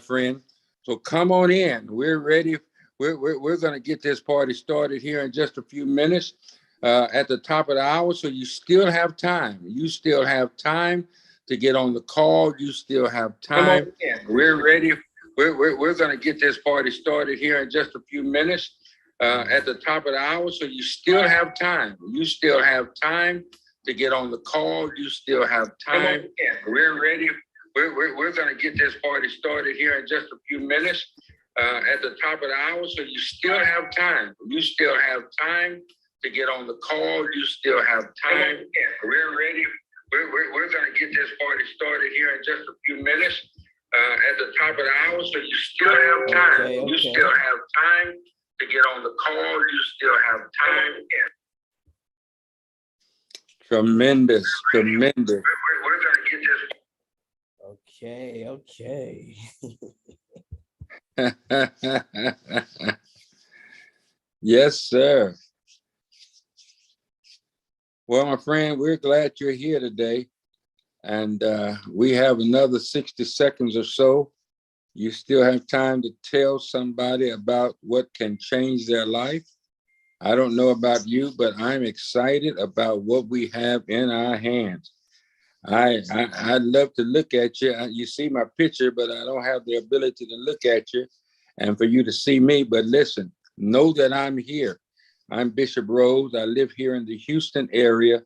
friend. So come on in. We're ready. We're going to get this party started here in just a few minutes at the top of the hour. So you still have time. You still have time to get on the call. You still have time. We're ready. We're going to get this party started here in just a few minutes at the top of the hour. So you still have time. You still have time to get on the call. You still have time. We're ready. We're going to get this party started here in just a few minutes at the top of the hour. So you still have time. You still have time to get on the call. You still have time. We're ready. We're going to get this party started here in just a few minutes at the top of the hour. So you still have time. Okay. You still have time to get on the call. You still have time. Tremendous. We're going to get this. Okay. Yes, sir. Well, my friend, we're glad you're here today. And we have another 60 seconds or so. You still have time to tell somebody about what can change their life. I don't know about you, but I'm excited about what we have in our hands. I'd love to look at you. You see my picture, but I don't have the ability to look at you and for you to see me. But listen, know that I'm here. I'm Bishop Rose. I live here in the Houston area.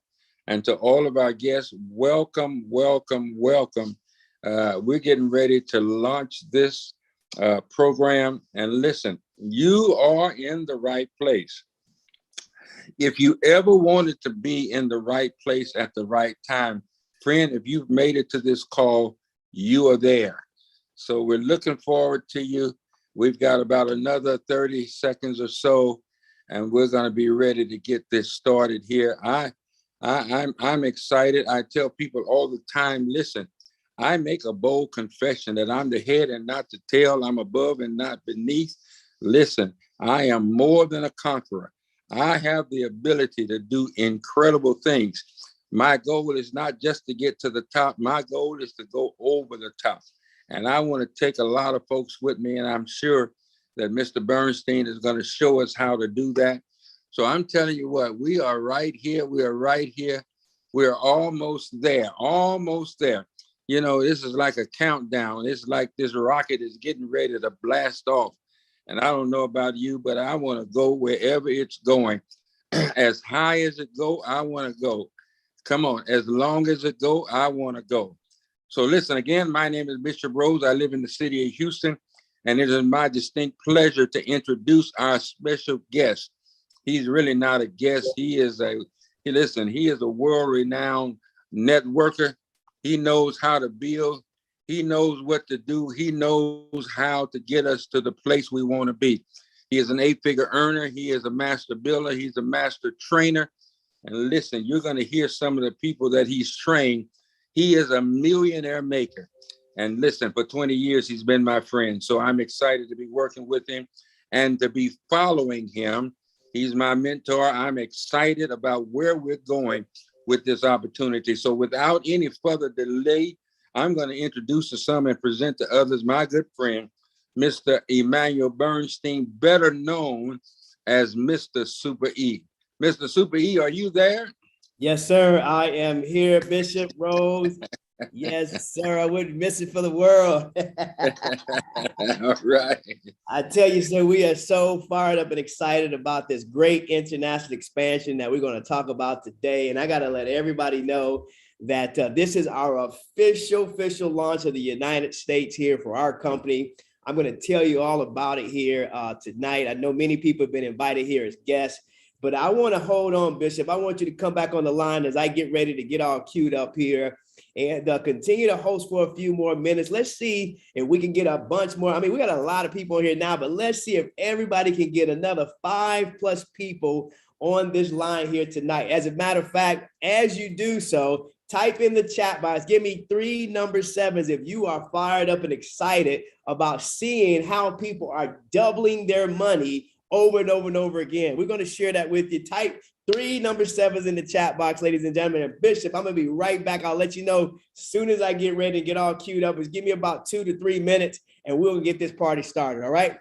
And to all of our guests, welcome, welcome, welcome. We're getting ready to launch this program. And listen, you are in the right place. If you ever wanted to be in the right place at the right time, friend, if you've made it to this call, you are there. So we're looking forward to you. We've got about another 30 seconds or so, and we're going to be ready to get this started here. I'm excited. I tell people all the time, listen, I make a bold confession that I'm the head and not the tail. I'm above and not beneath. Listen, I am more than a conqueror. I have the ability to do incredible things. My goal is not just to get to the top. My goal is to go over the top. And I want to take a lot of folks with me. And I'm sure that Mr. Bernstein is going to show us how to do that. So I'm telling you what, we are right here. We are right here. We're almost there, almost there. You know, this is like a countdown. It's like this rocket is getting ready to blast off. And I don't know about you, but I want to go wherever it's going. As high as it go, I want to go. Come on, as long as it go, I want to go. So listen, again, my name is Bishop Rose. I live in the city of Houston, and it is my distinct pleasure to introduce our special guest. He's really not a guest. He is a world-renowned networker. He knows how to build. He knows what to do. He knows how to get us to the place we want to be. He is an 8-figure earner. He is a master builder. He's a master trainer. And listen, you're going to hear some of the people that he's trained. He is a millionaire maker. And listen, for 20 years, he's been my friend. So I'm excited to be working with him and to be following him. He's my mentor. I'm excited about where we're going with this opportunity. So without any further delay, I'm going to introduce to some and present to others my good friend, Mr. Emmanuel Bernstein, better known as Mr. Super E. Mr. Super E, are you there? Yes, sir. I am here, Bishop Rose. Yes, sir. I wouldn't miss it for the world. All right. I tell you, sir, we are so fired up and excited about this great international expansion that we're going to talk about today. And I got to let everybody know that this is our official launch of the United States here for our company. I'm going to tell you all about it here tonight. I know many people have been invited here as guests, but I want to hold on, Bishop. I want you to come back on the line as I get ready to get all queued up here and continue to host for a few more minutes. Let's see if we can get a bunch more. I mean, we got a lot of people here now, but let's see if everybody can get another 5+ people on this line here tonight. As a matter of fact, as you do so, type in the chat box. Give me 3 number 7s if you are fired up and excited about seeing how people are doubling their money over and over and over again. We're going to share that with you. Type 3 number 7s in the chat box, ladies and gentlemen. And Bishop, I'm going to be right back. I'll let you know as soon as I get ready and get all queued up. Just give me about 2 to 3 minutes, and we'll get this party started. All right.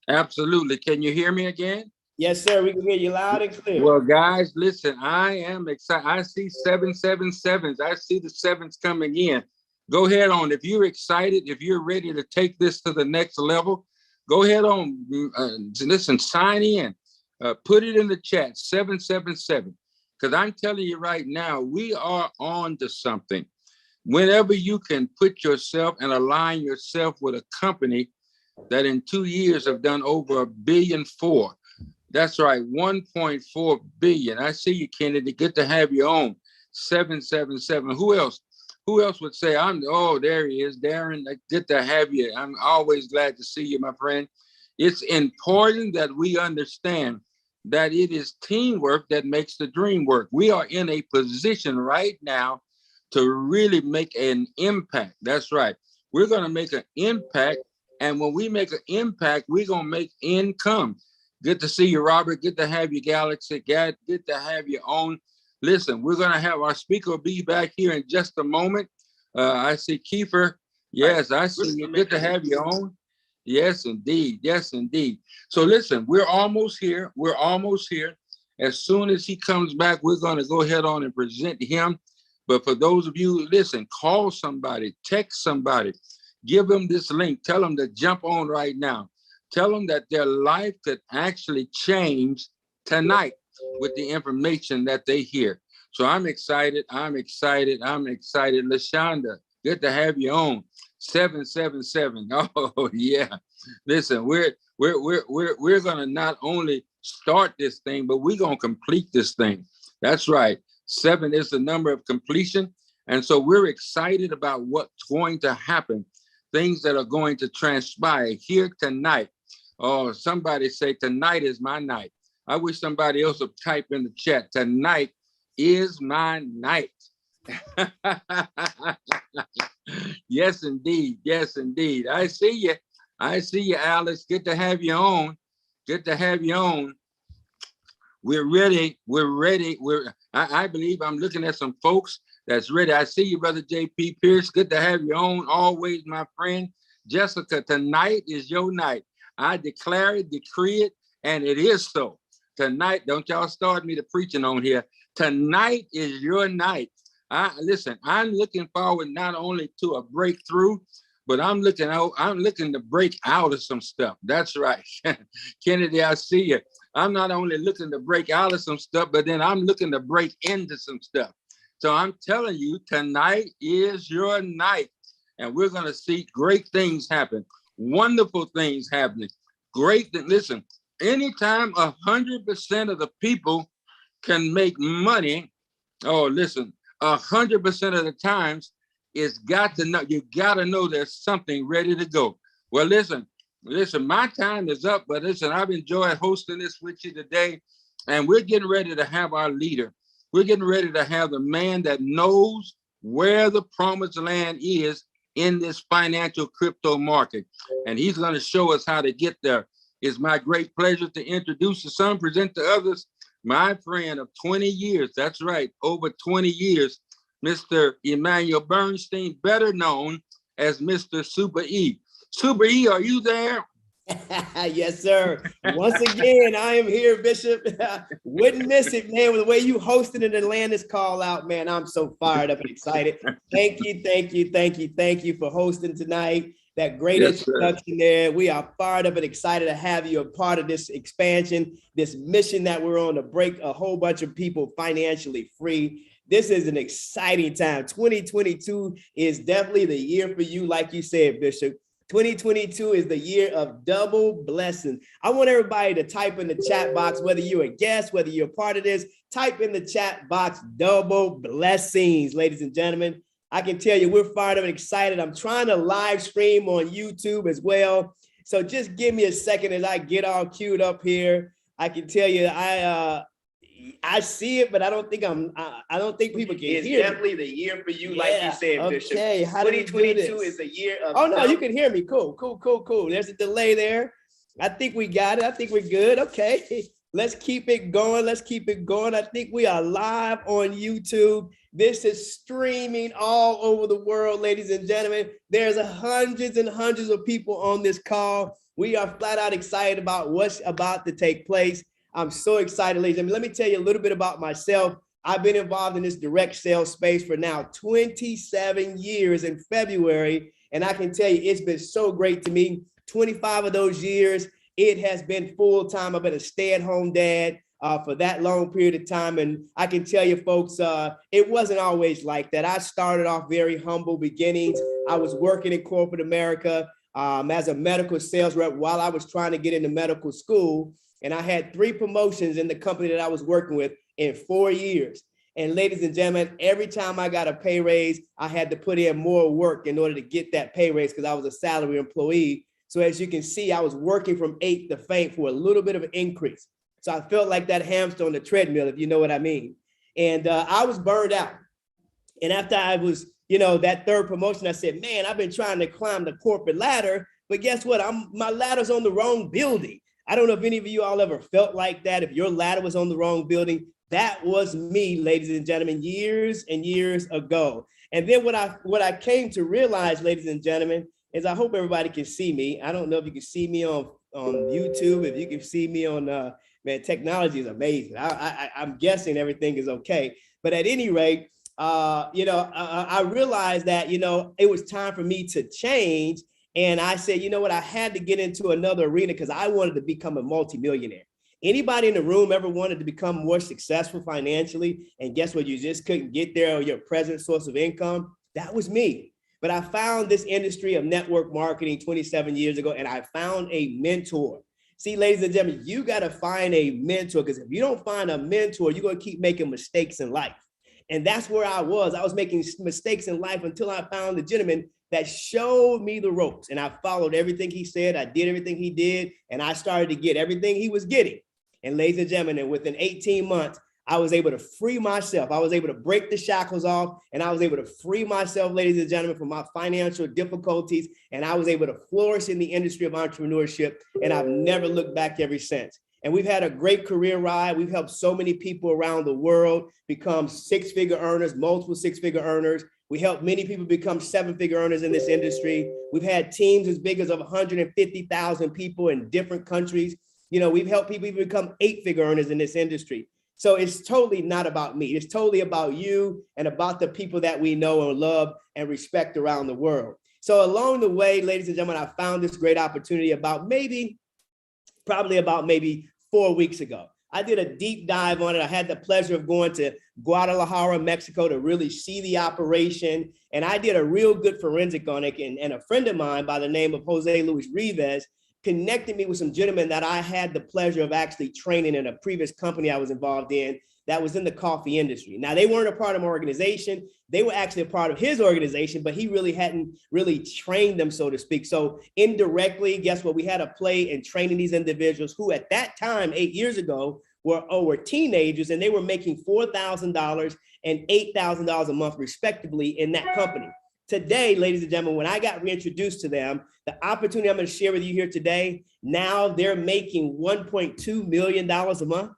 Absolutely. Can you hear me again? Yes, sir. We can hear you loud and clear. Well, guys, listen, I am excited. I see 777s. I see the sevens coming in. Go ahead on. If you're excited, if you're ready to take this to the next level, go ahead on. Listen, sign in. Put it in the chat, 777. Because I'm telling you right now, we are on to something. Whenever you can put yourself and align yourself with a company that in 2 years have done over $1.4 billion. That's right, 1.4 billion. I see you, Kennedy. Good to have you on. 777. Who else? Who else would say oh, there he is, Darren. Good to have you. I'm always glad to see you, my friend. It's important that we understand that it is teamwork that makes the dream work. We are in a position right now to really make an impact. That's right. We're going to make an impact. And when we make an impact, we're going to make income. Good to see you, Robert. Good to have you, Galaxy. Good to have you on. Listen, we're going to have our speaker be back here in just a moment. I see Kiefer. Yes, I see you. Good to have you on. Yes, indeed. Yes, indeed. So listen, we're almost here. We're almost here. As soon as he comes back, we're going to go ahead on and present him. But for those of you, listen, call somebody, text somebody, give them this link. Tell them to jump on right now. Tell them that their life could actually change tonight with the information that they hear. So I'm excited. I'm excited. I'm excited. LaShonda, good to have you on. 777. Oh yeah. Listen, we're gonna not only start this thing, but we're gonna complete this thing. That's right. 7 is the number of completion. And so we're excited about what's going to happen, things that are going to transpire here tonight. Oh, somebody say tonight is my night. I wish somebody else would type in the chat. Tonight is my night. Yes, indeed. Yes, indeed. I see you. I see you, Alice. Good to have you on. Good to have you on. We're ready. We're ready. I believe I'm looking at some folks that's ready. I see you, Brother JP Pierce. Good to have you on. Always, my friend. Jessica, tonight is your night. I declare it, decree it, and it is so. Tonight, don't y'all start me to preaching on here. Tonight is your night. Listen, I'm looking forward not only to a breakthrough, but I'm looking to break out of some stuff. That's right. Kennedy, I see you. I'm not only looking to break out of some stuff, but then I'm looking to break into some stuff. So I'm telling you, tonight is your night. And we're going to see great things happen. Wonderful things happening. Great. Listen, anytime 100% of the people can make money, oh, listen, 100% of the times, it's got to know, you got to know there's something ready to go. Well, listen, my time is up, but listen, I've enjoyed hosting this with you today, and we're getting ready to have our leader. We're getting ready to have the man that knows where the promised land is in this financial crypto market. And he's going to show us how to get there. It's my great pleasure to introduce to some, present to others, my friend of 20 years. That's right, over 20 years, Mr. Emmanuel Bernstein, better known as Mr. Super E. Super E, are you there? Yes, sir. Once again, I am here, Bishop. Wouldn't miss it, man. With the way you hosted it and land this call out, man, I'm so fired up and excited. Thank you for hosting tonight. That great introduction there. We are fired up and excited to have you a part of this expansion, this mission that we're on to break a whole bunch of people financially free. This is an exciting time. 2022 is definitely the year for you, like you said, Bishop. 2022 is the year of double blessing. I want everybody to type in the chat box, whether you're a guest, whether you're a part of this, type in the chat box, double blessings, ladies and gentlemen. I can tell you we're fired up and excited. I'm trying to live stream on YouTube as well. So just give me a second as I get all queued up here. I can tell you I see it, but I don't think people can hear it. It's definitely the year for you, like you said, Bishop. Okay, 2022 is the year of... Oh, no, you can hear me. Cool. There's a delay there. I think we got it. I think we're good. Okay. Let's keep it going. Let's keep it going. I think we are live on YouTube. This is streaming all over the world, ladies and gentlemen. There's hundreds and hundreds of people on this call. We are flat out excited about what's about to take place. I'm so excited, ladies and gentlemen. Let me tell you a little bit about myself. I've been involved in this direct sales space for now 27 years in February. And I can tell you, it's been so great to me. 25 of those years, it has been full time. I've been a stay-at-home dad for that long period of time. And I can tell you folks, it wasn't always like that. I started off very humble beginnings. I was working in corporate America as a medical sales rep while I was trying to get into medical school. And I had 3 promotions in the company that I was working with in 4 years. And ladies and gentlemen, every time I got a pay raise, I had to put in more work in order to get that pay raise because I was a salary employee. So as you can see, I was working from ache to faint for a little bit of an increase. So I felt like that hamster on the treadmill, if you know what I mean. And I was burned out. And after I was, that 3rd promotion, I said, man, I've been trying to climb the corporate ladder, but guess what? My ladder's on the wrong building. I don't know if any of you all ever felt like that. If your ladder was on the wrong building, that was me, ladies and gentlemen, years and years ago. And then what I came to realize, ladies and gentlemen, is I hope everybody can see me. I don't know if you can see me on YouTube, if you can see me on, man, technology is amazing. I'm guessing everything is okay. But at any rate, I realized that, it was time for me to change. And I said, you know what, I had to get into another arena because I wanted to become a multimillionaire. Anybody in the room ever wanted to become more successful financially? And guess what? You just couldn't get there or your present source of income. That was me. But I found this industry of network marketing 27 years ago, and I found a mentor. See, ladies and gentlemen, you got to find a mentor because if you don't find a mentor, you're going to keep making mistakes in life. And that's where I was. I was making mistakes in life until I found the gentleman that showed me the ropes. And I followed everything he said. I did everything he did. And I started to get everything he was getting. And ladies and gentlemen, and within 18 months, I was able to free myself. I was able to break the shackles off, and I was able to free myself, ladies and gentlemen, from my financial difficulties. And I was able to flourish in the industry of entrepreneurship. And I've never looked back ever since. And we've had a great career ride. We've helped so many people around the world become 6-figure earners, multiple 6-figure earners. We helped many people become 7-figure earners in this industry. We've had teams as big as 150,000 people in different countries. We've helped people even become 8-figure earners in this industry. So it's totally not about me. It's totally about you and about the people that we know and love and respect around the world. So along the way, ladies and gentlemen, I found this great opportunity probably about 4 weeks ago. I did a deep dive on it. I had the pleasure of going to Guadalajara, Mexico to really see the operation. And I did a real good forensic on it. And a friend of mine by the name of Jose Luis Rivas connected me with some gentlemen that I had the pleasure of actually training in a previous company I was involved in that was in the coffee industry. Now, they weren't a part of my organization. They were actually a part of his organization, but he really hadn't really trained them, so to speak. So indirectly, guess what? We had a play in training these individuals who at that time, 8 years ago, were teenagers, and they were making $4,000 and $8,000 a month, respectively, in that company. Today, ladies and gentlemen, when I got reintroduced to them, the opportunity I'm going to share with you here today, now they're making $1.2 million a month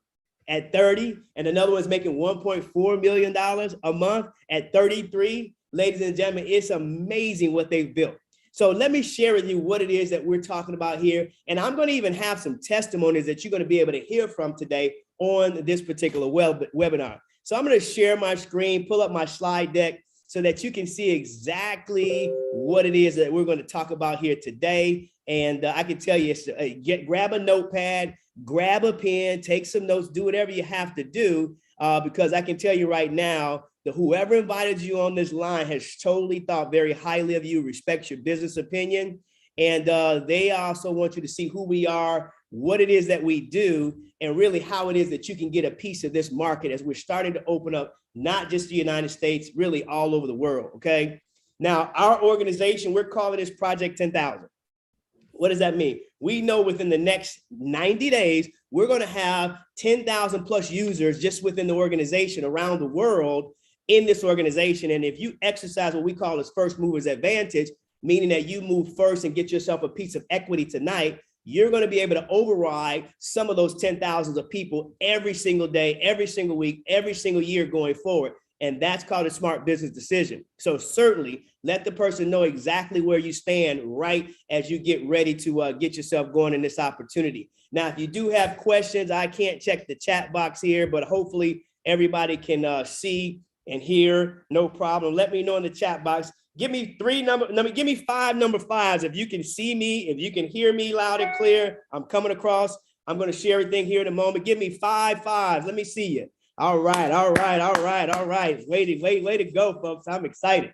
at 30, and another one's making $1.4 million a month at 33. Ladies and gentlemen, it's amazing what they've built. So let me share with you what it is that we're talking about here. And I'm going to even have some testimonies that you're going to be able to hear from today on this particular webinar. So I'm going to share my screen, pull up my slide deck, so that you can see exactly what it is that we're going to talk about here today. And I can tell you, grab a notepad, grab a pen, take some notes, do whatever you have to do, because I can tell you right now that whoever invited you on this line has totally thought very highly of you, respects your business opinion. And they also want you to see who we are, what it is that we do, and really how it is that you can get a piece of this market as we're starting to open up, not just the United States, really all over the world, okay? Now, our organization, we're calling this Project 10,000. What does that mean? We know within the next 90 days, we're gonna have 10,000 plus users just within the organization around the world in this organization. And if you exercise what we call as first movers advantage, meaning that you move first and get yourself a piece of equity tonight, you're going to be able to override some of those 10,000s of people every single day, every single week, every single year going forward. And that's called a smart business decision. So certainly let the person know exactly where you stand right as you get ready to get yourself going in this opportunity. Now, if you do have questions, I can't check the chat box here, but hopefully everybody can see and hear, no problem. Let me know in the chat box. Give me give me 5 number 5s. If you can see me, if you can hear me loud and clear, I'm coming across. I'm going to share everything here in a moment. Give me 5 5s. Let me see you. All right. Way to go, folks. I'm excited.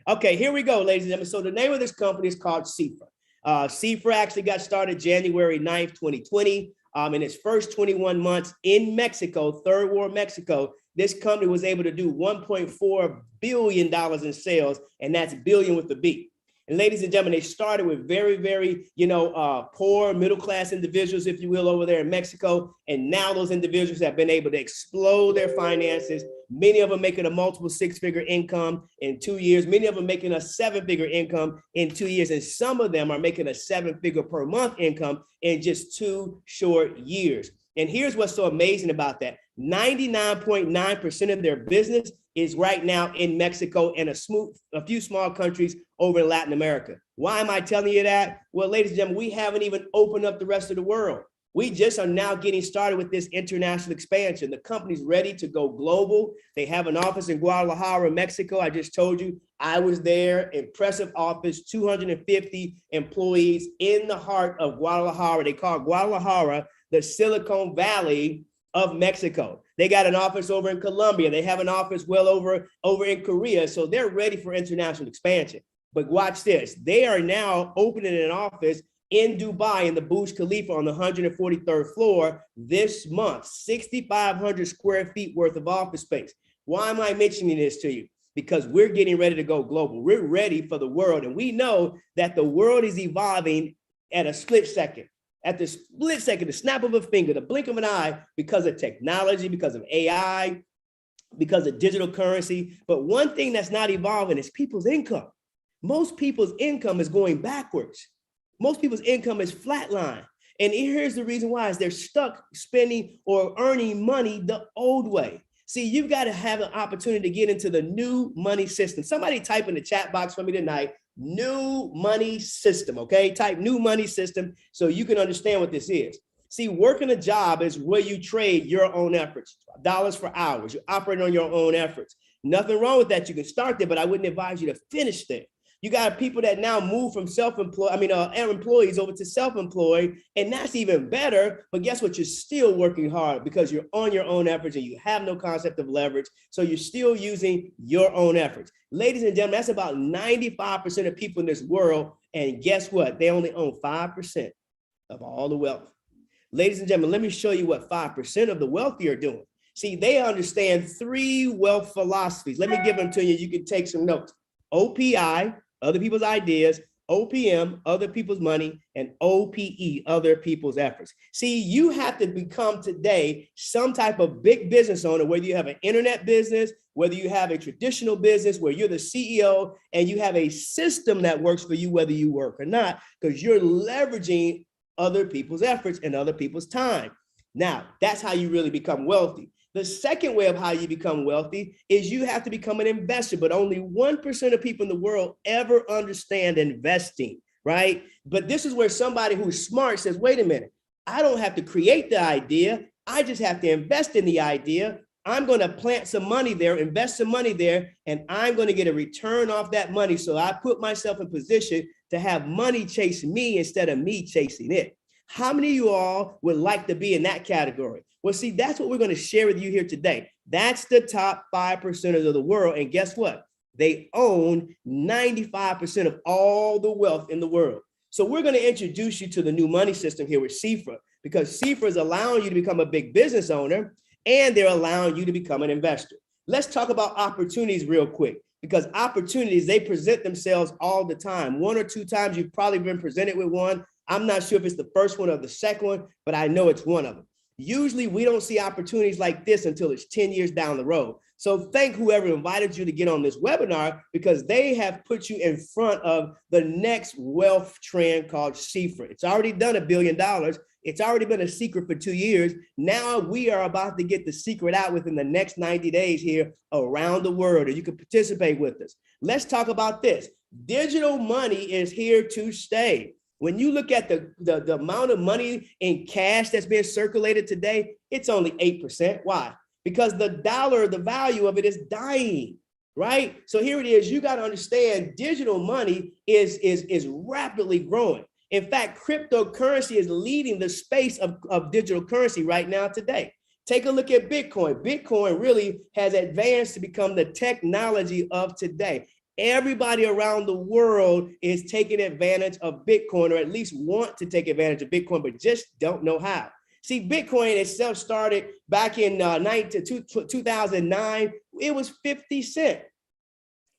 Okay, here we go, ladies and gentlemen. So the name of this company is called Cifra. Cifra actually got started January 9th, 2020. In its first 21 months in Mexico, third world Mexico, this company was able to do $1.4 billion in sales, and that's billion with a B. And ladies and gentlemen, they started with very, very, poor middle-class individuals, if you will, over there in Mexico. And now those individuals have been able to explode their finances. Many of them making a multiple 6-figure income in 2 years. Many of them making a 7-figure income in 2 years. And some of them are making a 7-figure per month income in just 2 short years. And here's what's so amazing about that. 99.9% of their business is right now in Mexico and a few small countries over in Latin America. Why am I telling you that? Well, ladies and gentlemen, we haven't even opened up the rest of the world. We just are now getting started with this international expansion. The company's ready to go global. They have an office in Guadalajara, Mexico. I just told you I was there. Impressive office, 250 employees in the heart of Guadalajara. They call Guadalajara the Silicon Valley of Mexico. They got an office over in Colombia. They have an office well over in Korea. So they're ready for international expansion. But watch this. They are now opening an office in Dubai in the Burj Khalifa on the 143rd floor this month, 6,500 square feet worth of office space. Why am I mentioning this to you? Because we're getting ready to go global. We're ready for the world. And we know that the world is evolving at a split second. At the split second, the snap of a finger, the blink of an eye, because of technology, because of AI, because of digital currency. But one thing that's not evolving is people's income. Most people's income is going backwards. Most people's income is flatline. And here's the reason why is they're stuck spending or earning money the old way. See, you've got to have an opportunity to get into the new money system. Somebody type in the chat box for me tonight, new money system, okay? Type new money system so you can understand what this is. See, working a job is where you trade your own efforts, dollars for hours. You operate on your own efforts. Nothing wrong with that. You can start there, but I wouldn't advise you to finish there. You got people that now move from employees over to self-employed, and that's even better. But guess what? You're still working hard because you're on your own efforts and you have no concept of leverage. So you're still using your own efforts. Ladies and gentlemen, that's about 95% of people in this world. And guess what? They only own 5% of all the wealth. Ladies and gentlemen, let me show you what 5% of the wealthy are doing. See, they understand 3 wealth philosophies. Let me give them to you. You can take some notes. OPI, other people's ideas, OPM, other people's money, and OPE, other people's efforts. See, you have to become today some type of big business owner, whether you have an internet business, whether you have a traditional business where you're the CEO and you have a system that works for you, whether you work or not, because you're leveraging other people's efforts and other people's time. Now, that's how you really become wealthy. The second way of how you become wealthy is you have to become an investor, but only 1% of people in the world ever understand investing, right? But this is where somebody who's smart says, wait a minute, I don't have to create the idea. I just have to invest in the idea. I'm going to plant some money there, invest some money there, and I'm going to get a return off that money. So I put myself in position to have money chase me instead of me chasing it. How many of you all would like to be in that category? Well, see, that's what we're going to share with you here today. That's the top 5% of the world. And guess what? They own 95% of all the wealth in the world. So we're going to introduce you to the new money system here with Cifra, because Cifra is allowing you to become a big business owner and they're allowing you to become an investor. Let's talk about opportunities real quick, because opportunities, they present themselves all the time. 1 or 2 times you've probably been presented with one. I'm not sure if it's the first one or the second one, but I know it's one of them. Usually we don't see opportunities like this until it's 10 years down the road. So thank whoever invited you to get on this webinar, because they have put you in front of the next wealth trend called CFRA. It's already done $1 billion. It's already been a secret for 2 years. Now we are about to get the secret out within the next 90 days here around the world, and you can participate with us. Let's talk about this. Digital money is here to stay. When you look at the amount of money in cash that's being circulated today, it's only 8%. Why? Because the dollar, the value of it is dying, right? So here it is. You got to understand digital money is rapidly growing. In fact, cryptocurrency is leading the space of digital currency right now today. Take a look at Bitcoin. Bitcoin really has advanced to become the technology of today. Everybody around the world is taking advantage of Bitcoin, or at least want to take advantage of Bitcoin, but just don't know how. See, Bitcoin itself started back in 2009. It was 50 cents.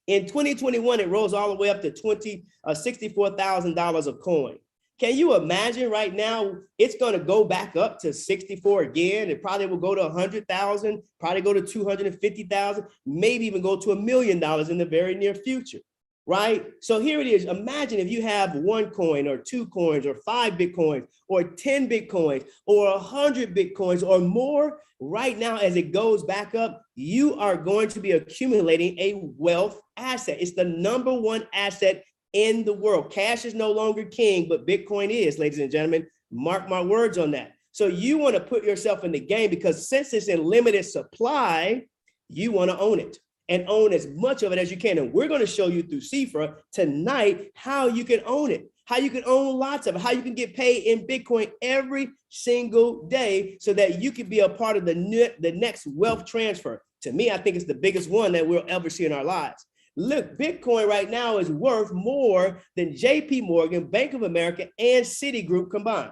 In 2021, it rose all the way up to $64,000 a coin. Can you imagine right now, it's going to go back up to 64 again. It probably will go to 100,000, probably go to 250,000, maybe even go to $1 million in the very near future, right? So here it is. Imagine if you have 1 coin or 2 coins or 5 Bitcoins or 10 Bitcoins or 100 Bitcoins or more. Right now, as it goes back up, you are going to be accumulating a wealth asset. It's the #1 asset in the world. Cash is no longer king, but Bitcoin is, ladies and gentlemen. Mark my words on that. So you want to put yourself in the game, because since it's in limited supply, you want to own it and own as much of it as you can. And we're going to show you through CFRA tonight how you can own it, how you can own lots of it, how you can get paid in Bitcoin every single day so that you can be a part of the next wealth transfer. To me, I think it's the biggest one that we'll ever see in our lives. Look, Bitcoin right now is worth more than JP Morgan, Bank of America, and Citigroup combined.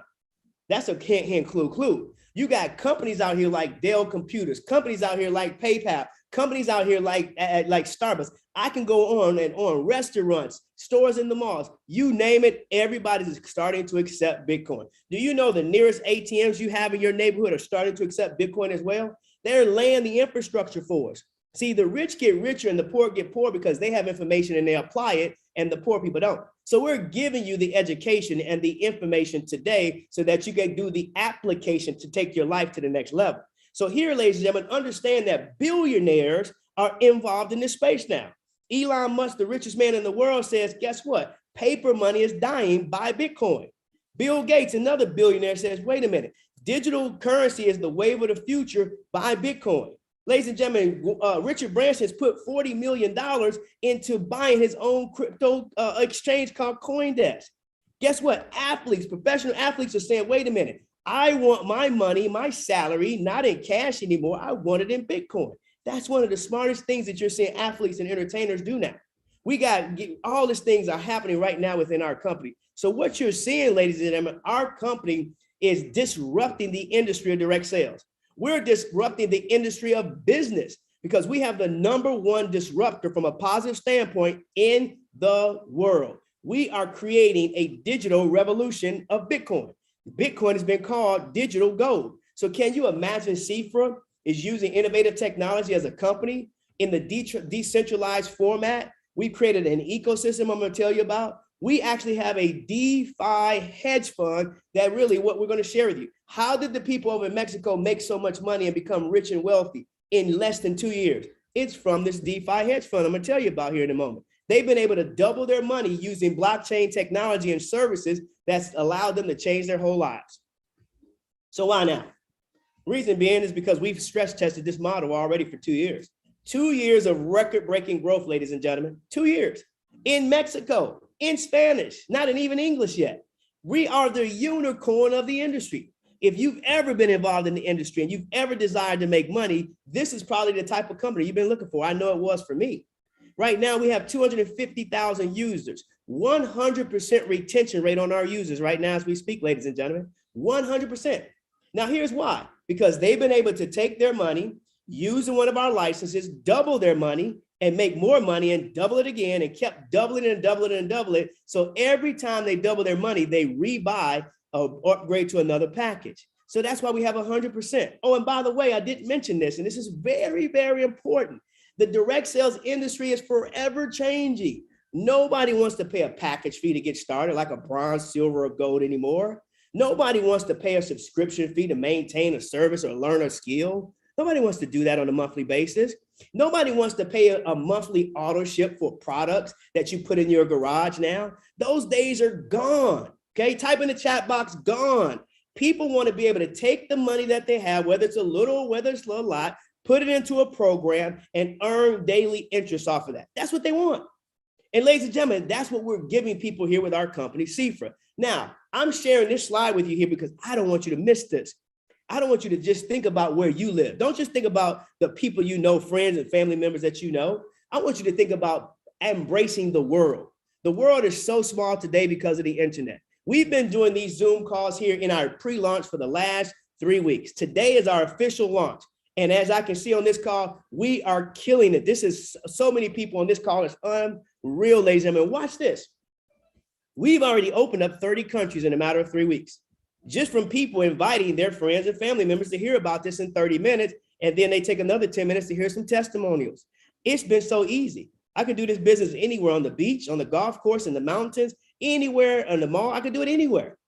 That's a hint, clue. You got companies out here like Dell Computers, companies out here like PayPal, companies out here like Starbucks. I can go on and on. Restaurants, stores in the malls, you name it, everybody's starting to accept Bitcoin. Do you know the nearest ATMs you have in your neighborhood are starting to accept Bitcoin as well? They're laying the infrastructure for us. See, the rich get richer and the poor get poor because they have information and they apply it, and the poor people don't. So we're giving you the education and the information today so that you can do the application to take your life to the next level. So here, ladies and gentlemen, understand that billionaires are involved in this space now. Elon Musk, the richest man in the world, says, guess what? Paper money is dying. Buy Bitcoin. Bill Gates, another billionaire, says, wait a minute. Digital currency is the wave of the future. Buy Bitcoin. Ladies and gentlemen, Richard Branson has put $40 million into buying his own crypto exchange called CoinDesk. Guess what? Athletes, professional athletes are saying, wait a minute, I want my money, my salary, not in cash anymore. I want it in Bitcoin. That's one of the smartest things that you're seeing athletes and entertainers do now. We got all these things are happening right now within our company. So what you're seeing, ladies and gentlemen, our company is disrupting the industry of direct sales. We're disrupting the industry of business because we have the #1 disruptor from a positive standpoint in the world. We are creating a digital revolution of Bitcoin. Bitcoin has been called digital gold. So can you imagine CFRA is using innovative technology as a company in the decentralized format? We've created an ecosystem I'm going to tell you about. We actually have a DeFi hedge fund that really what we're going to share with you. How did the people over in Mexico make so much money and become rich and wealthy in less than 2 years? It's from this DeFi hedge fund I'm going to tell you about here in a moment. They've been able to double their money using blockchain technology and services that's allowed them to change their whole lives. So why now? Reason being is because we've stress tested this model already for 2 years. 2 years of record-breaking growth, ladies and gentlemen. 2 years in Mexico. In Spanish, not in even English yet. We are the unicorn of the industry. If you've ever been involved in the industry and you've ever desired to make money, this is probably the type of company you've been looking for. I know it was for me. Right now, we have 250,000 users, 100% retention rate on our users right now as we speak, ladies and gentlemen, 100%. Now, here's why. Because they've been able to take their money, use one of our licenses, double their money, and make more money and double it again and kept doubling and doubling and doubling it. So every time they double their money, they rebuy or upgrade to another package. So that's why we have 100%. Oh, and by the way, I didn't mention this, and this is very, very important. The direct sales industry is forever changing. Nobody wants to pay a package fee to get started, like a bronze, silver, or gold anymore. Nobody wants to pay a subscription fee to maintain a service or learn a skill. Nobody wants to do that on a monthly basis. Nobody wants to pay a monthly auto ship for products that you put in your garage now. Those days are gone. Okay, type in the chat box, gone. People want to be able to take the money that they have, whether it's a little, whether it's a lot, put it into a program and earn daily interest off of that. That's what they want. And ladies and gentlemen, that's what we're giving people here with our company, CFRA. Now, I'm sharing this slide with you here because I don't want you to miss this. I don't want you to just think about where you live. Don't just think about the people you know, friends and family members that you know. I want you to think about embracing the world. The world is so small today because of the internet. We've been doing these Zoom calls here in our pre-launch for the last 3 weeks. Today is our official launch. And as I can see on this call, we are killing it. This is so many people on this call. It's unreal, ladies and gentlemen. Watch this. We've already opened up 30 countries in a matter of 3 weeks, just from people inviting their friends and family members to hear about this in 30 minutes. And then they take another 10 minutes to hear some testimonials. It's been so easy. I could do this business anywhere, on the beach, on the golf course, in the mountains, anywhere, on the mall. I could do it anywhere.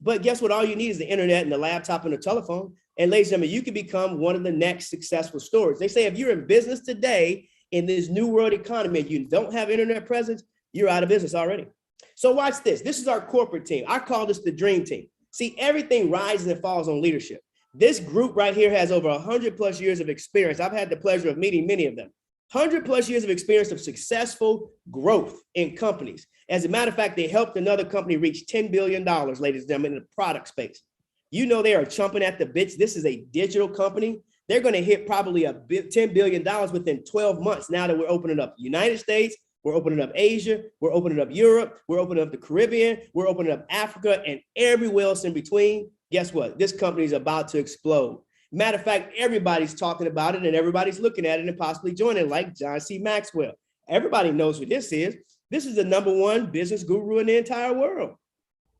But guess what? All you need is the internet and the laptop and the telephone. And ladies and gentlemen, you can become one of the next successful stories. They say if you're in business today in this new world economy and you don't have internet presence, you're out of business already. So watch this. This is our corporate team. I call this the dream team. See, everything rises and falls on leadership. This group right here has over 100 plus years of experience. I've had the pleasure of meeting many of them. 100 plus years of experience of successful growth in companies. As a matter of fact, they helped another company reach $10 billion, ladies and gentlemen, in the product space. You know, they are chomping at the bits. This is a digital company. They're going to hit probably $10 billion within 12 months now that we're opening up the United States, we're opening up Asia, we're opening up Europe, we're opening up the Caribbean, we're opening up Africa, and everywhere else in between. Guess what? This company is about to explode. Matter of fact, everybody's talking about it and everybody's looking at it and possibly joining, like John C. Maxwell. Everybody knows what this is. This is the #1 business guru in the entire world.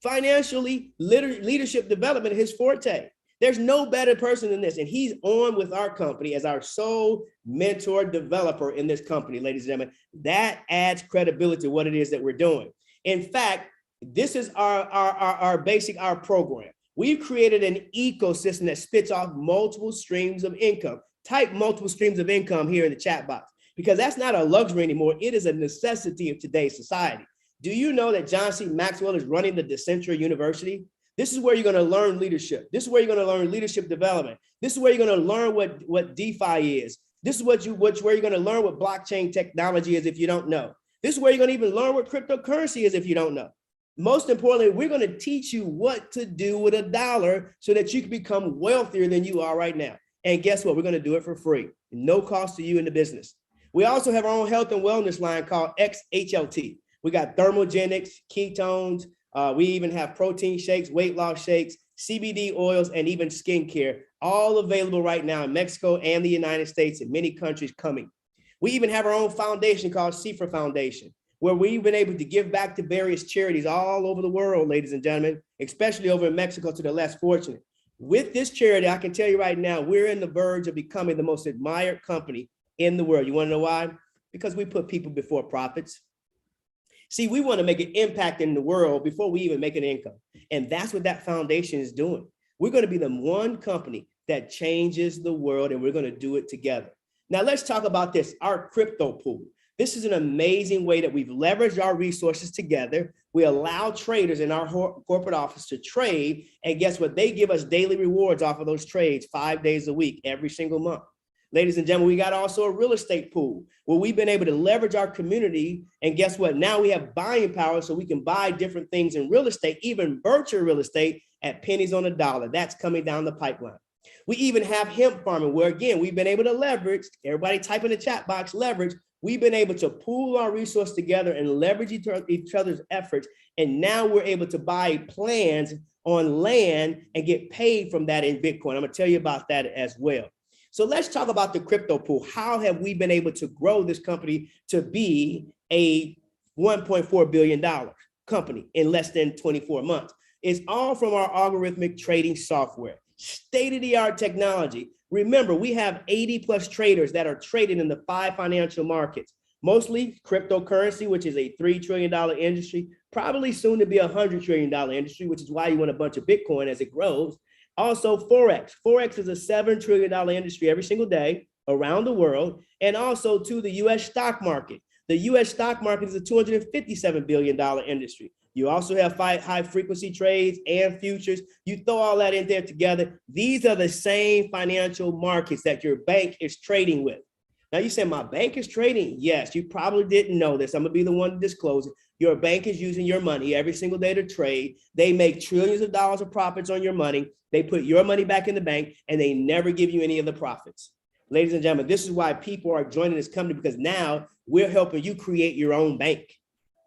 Financially, leadership development, his forte. There's no better person than this. And he's on with our company as our sole mentor developer in this company, ladies and gentlemen. That adds credibility to what it is that we're doing. In fact, this is our program. We've created an ecosystem that spits off multiple streams of income. Type multiple streams of income here in the chat box, because that's not a luxury anymore. It is a necessity of today's society. Do you know that John C. Maxwell is running the Decentra University? This is where you're going to learn leadership. This is where you're going to learn leadership development. This is where you're going to learn what DeFi is. This is where you're going to learn what blockchain technology is if you don't know. This is where you're going to even learn what cryptocurrency is if you don't know. Most importantly, we're going to teach you what to do with $1 so that you can become wealthier than you are right now. And guess what? We're going to do it for free. No cost to you in the business. We also have our own health and wellness line called XHLT. We got thermogenics, ketones. We even have protein shakes, weight loss shakes, CBD oils, and even skincare, all available right now in Mexico and the United States and many countries coming. We even have our own foundation called CFRA Foundation, where we've been able to give back to various charities all over the world, ladies and gentlemen, especially over in Mexico to the less fortunate. With this charity, I can tell you right now, we're in the verge of becoming the most admired company in the world. You want to know why? Because we put people before profits. See, we want to make an impact in the world before we even make an income. And that's what that foundation is doing. We're going to be the one company that changes the world, and we're going to do it together. Now, let's talk about this, our crypto pool. This is an amazing way that we've leveraged our resources together. We allow traders in our corporate office to trade. And guess what? They give us daily rewards off of those trades 5 days a week, every single month. Ladies and gentlemen, we got also a real estate pool where we've been able to leverage our community. And guess what? Now we have buying power so we can buy different things in real estate, even virtual real estate at pennies on the dollar. That's coming down the pipeline. We even have hemp farming where, again, we've been able to leverage, everybody type in the chat box, leverage. We've been able to pool our resources together and leverage each other's efforts. And now we're able to buy plans on land and get paid from that in Bitcoin. I'm going to tell you about that as well. So let's talk about the crypto pool. How have we been able to grow this company to be a $1.4 billion company in less than 24 months? It's all from our algorithmic trading software. state-of-the-art technology. Remember, we have 80 plus traders that are trading in the 5 financial markets, mostly cryptocurrency, which is a $3 trillion industry, probably soon to be a $100 trillion industry, which is why you want a bunch of Bitcoin as it grows. Also, Forex. Forex is a $7 trillion industry every single day around the world, and also to the US stock market. The US stock market is a $257 billion industry. You also have high frequency trades and futures. You throw all that in there together. These are the same financial markets that your bank is trading with. Now you say, my bank is trading? Yes, you probably didn't know this. I'm gonna be the one to disclose it. Your bank is using your money every single day to trade. They make trillions of dollars of profits on your money. They put your money back in the bank and they never give you any of the profits. Ladies and gentlemen, this is why people are joining this company, because now we're helping you create your own bank.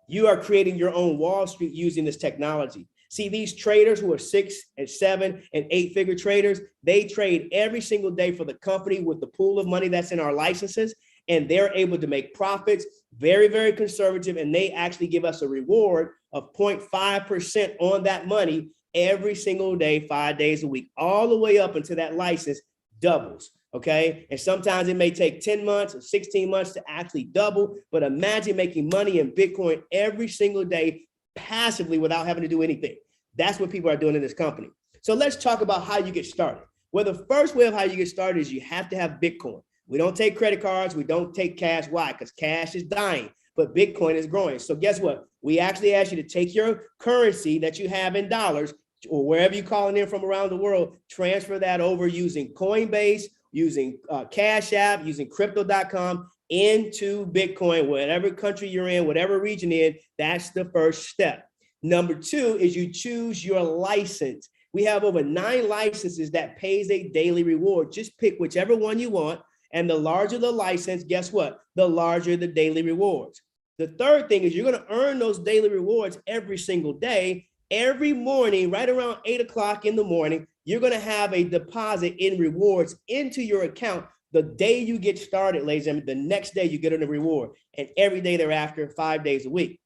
You are creating your own Wall Street using this technology. See, these traders who are 6 and 7 and 8-figure traders, they trade every single day for the company with the pool of money that's in our licenses, and they're able to make profits, very, very conservative, and they actually give us a reward of 0.5% on that money every single day, 5 days a week, all the way up until that license doubles. Okay. And sometimes it may take 10 months or 16 months to actually double, but imagine making money in Bitcoin every single day passively without having to do anything. That's what people are doing in this company. So let's talk about how you get started. Well, the first way of how you get started is you have to have Bitcoin. We don't take credit cards. We don't take cash. Why? Because cash is dying, but Bitcoin is growing. So guess what? We actually ask you to take your currency that you have in dollars or wherever you're calling in from around the world, transfer that over using Coinbase, using Cash App, using crypto.com into Bitcoin, whatever country you're in, whatever region in, that's the first step. Number 2 is you choose your license. We have over 9 licenses that pays a daily reward. Just pick whichever one you want. And the larger the license, guess what? The larger the daily rewards. The third thing is you're going to earn those daily rewards every single day. Every morning, right around 8 o'clock in the morning, you're going to have a deposit in rewards into your account. The day you get started, ladies and gentlemen, the next day you get a reward, and every day thereafter, 5 days a week.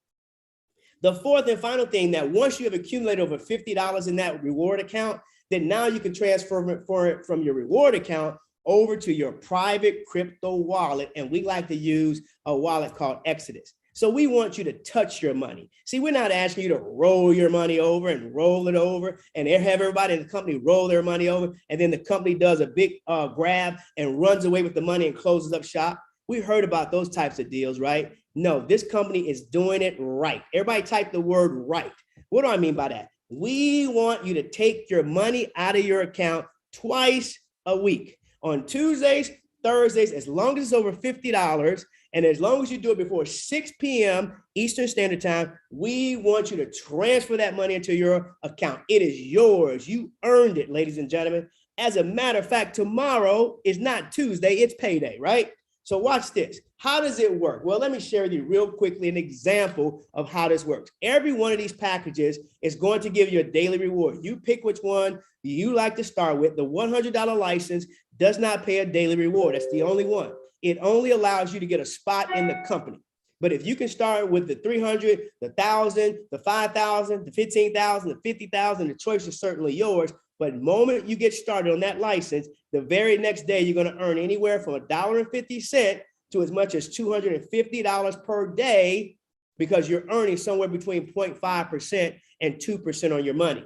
The fourth and final thing, that once you have accumulated over $50 in that reward account, then now you can transfer it from your reward account over to your private crypto wallet. And we like to use a wallet called Exodus. So we want you to touch your money. See, we're not asking you to roll your money over and roll it over and have everybody in the company roll their money over. And then the company does a big grab and runs away with the money and closes up shop. We heard about those types of deals, right? No, this company is doing it right. Everybody type the word right. What do I mean by that? We want you to take your money out of your account twice a week, on Tuesdays, Thursdays, as long as it's over $50. And as long as you do it before 6 p.m. Eastern Standard Time, we want you to transfer that money into your account. It is yours. You earned it, ladies and gentlemen. As a matter of fact, tomorrow is not Tuesday, it's payday, right? So watch this. How does it work? Well, let me share with you real quickly an example of how this works. Every one of these packages is going to give you a daily reward. You pick which one you like to start with. The $100 license does not pay a daily reward. That's the only one. It only allows you to get a spot in the company. But if you can start with the 300, the 1,000, the 5,000, the 15,000, the 50,000, the choice is certainly yours. But the moment you get started on that license, the very next day, you're going to earn anywhere from $1.50 to as much as $250 per day, because you're earning somewhere between 0.5% and 2% on your money.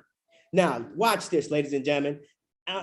Now, watch this, ladies and gentlemen.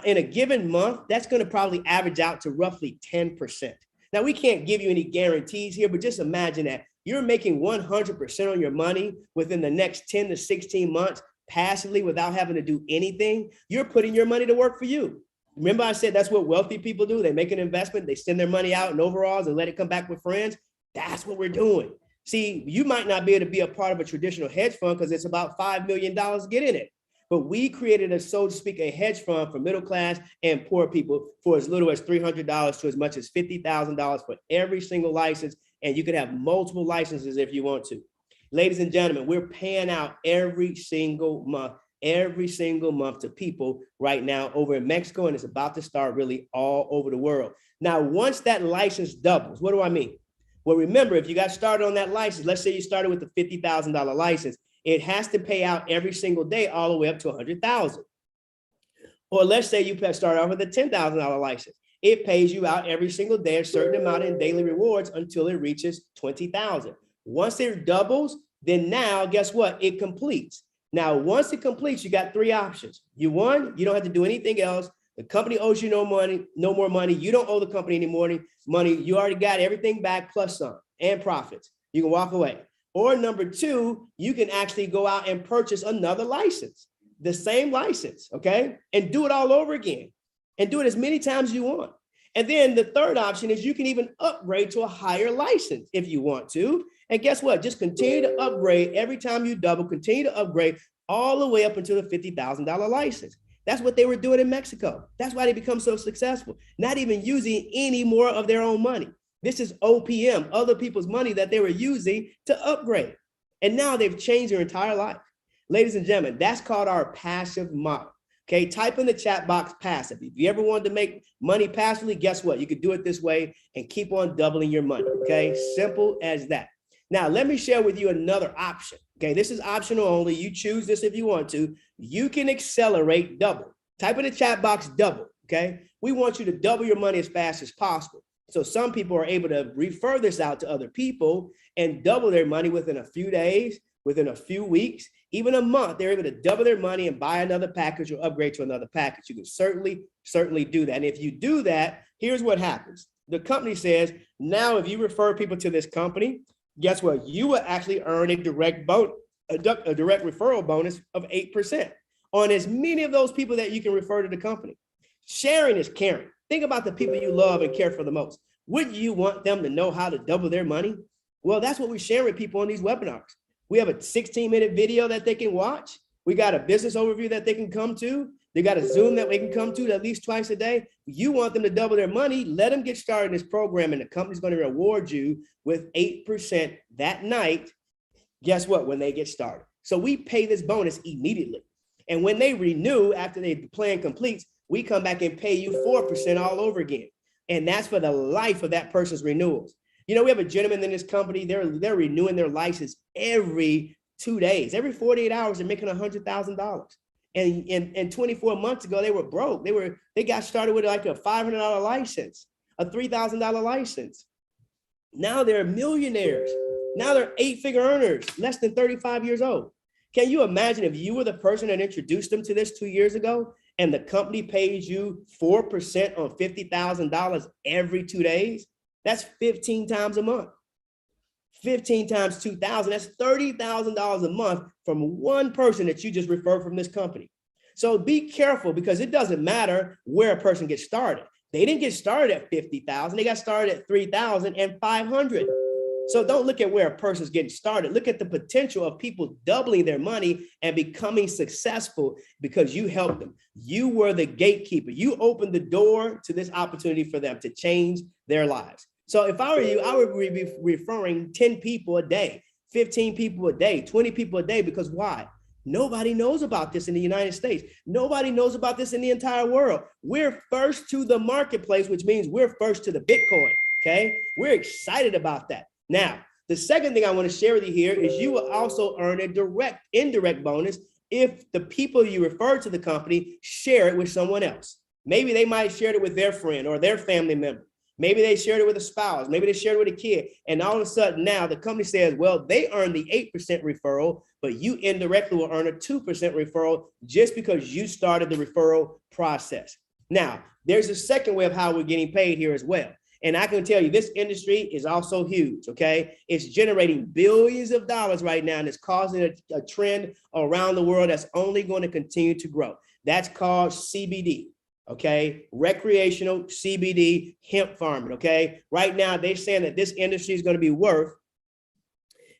In a given month, that's going to probably average out to roughly 10%. Now, we can't give you any guarantees here, but just imagine that you're making 100% on your money within the next 10 to 16 months passively without having to do anything. You're putting your money to work for you. Remember I said that's what wealthy people do. They make an investment, they send their money out in overalls and let it come back with friends. That's what we're doing. See, you might not be able to be a part of a traditional hedge fund because it's about $5 million to get in it. But we created, a, so to speak, a hedge fund for middle class and poor people for as little as $300 to as much as $50,000 for every single license. And you can have multiple licenses if you want to. Ladies and gentlemen, we're paying out every single month to people right now over in Mexico, and it's about to start really all over the world. Now, once that license doubles, what do I mean? Well, remember, if you got started on that license, let's say you started with the $50,000 license, it has to pay out every single day all the way up to $100,000. Or let's say you start off with a $10,000 license. It pays you out every single day a certain amount in daily rewards until it reaches 20,000. Once it doubles, then now guess what? It completes. Now, once it completes, you got three options. You don't have to do anything else. The company owes you no money, no more money. You don't owe the company any money. You already got everything back plus some and profits. You can walk away. Or number two, you can actually go out and purchase another license, the same license, okay? And do it all over again and do it as many times as you want. And then the third option is you can even upgrade to a higher license if you want to. And guess what? Just continue to upgrade every time you double, continue to upgrade all the way up until the $50,000 license. That's what they were doing in Mexico. That's why they become so successful, not even using any more of their own money. This is OPM, other people's money that they were using to upgrade. And now they've changed their entire life. Ladies and gentlemen, that's called our passive model. Okay, type in the chat box passive. If you ever wanted to make money passively, guess what? You could do it this way and keep on doubling your money. Okay, simple as that. Now, let me share with you another option. Okay, this is optional only. You choose this if you want to. You can accelerate double. Type in the chat box double. Okay, we want you to double your money as fast as possible. So some people are able to refer this out to other people and double their money within a few days, within a few weeks, even a month. They're able to double their money and buy another package or upgrade to another package. You can certainly do that. And if you do that, here's what happens. The company says, now if you refer people to this company, guess what? You will actually earn a direct referral bonus of 8% on as many of those people that you can refer to the company. Sharing is caring. Think about the people you love and care for the most. Wouldn't you want them to know how to double their money? Well, that's what we share with people on these webinars. We have a 16-minute video that they can watch. We got a business overview that they can come to. They got a Zoom that they can come to at least twice a day. You want them to double their money, let them get started in this program, and the company's going to reward you with 8% that night. Guess what? When they get started. So we pay this bonus immediately. And when they renew after the plan completes, we come back and pay you 4% all over again. And that's for the life of that person's renewals. You know, we have a gentleman in this company, they're renewing their license every 2 days. Every 48 hours, they're making $100,000. And 24 months ago, they were broke. They got started with like a $500 license, a $3,000 license. Now they're millionaires. Now they're 8-figure earners, less than 35 years old. Can you imagine if you were the person that introduced them to this 2 years ago and the company pays you 4% on $50,000 every 2 days? That's 15 times a month. 15 times 2,000, that's $30,000 a month from one person that you just referred from this company. So be careful, because it doesn't matter where a person gets started. They didn't get started at 50,000, they got started at 3,500. So don't look at where a person's getting started. Look at the potential of people doubling their money and becoming successful because you helped them. You were the gatekeeper. You opened the door to this opportunity for them to change their lives. So if I were you, I would be referring 10 people a day, 15 people a day, 20 people a day, because why? Nobody knows about this in the United States. Nobody knows about this in the entire world. We're first to the marketplace, which means we're first to the Bitcoin, okay? We're excited about that. Now, the second thing I want to share with you here is you will also earn a indirect bonus if the people you refer to the company share it with someone else. Maybe they might share it with their friend or their family member. Maybe they shared it with a spouse. Maybe they shared it with a kid. And all of a sudden now the company says, well, they earn the 8% referral, but you indirectly will earn a 2% referral just because you started the referral process. Now, there's a second way of how we're getting paid here as well. And I can tell you, this industry is also huge, okay? It's generating billions of dollars right now, and it's causing a trend around the world that's only going to continue to grow. That's called CBD, okay? Recreational CBD hemp farming, okay? Right now, they're saying that this industry is going to be worth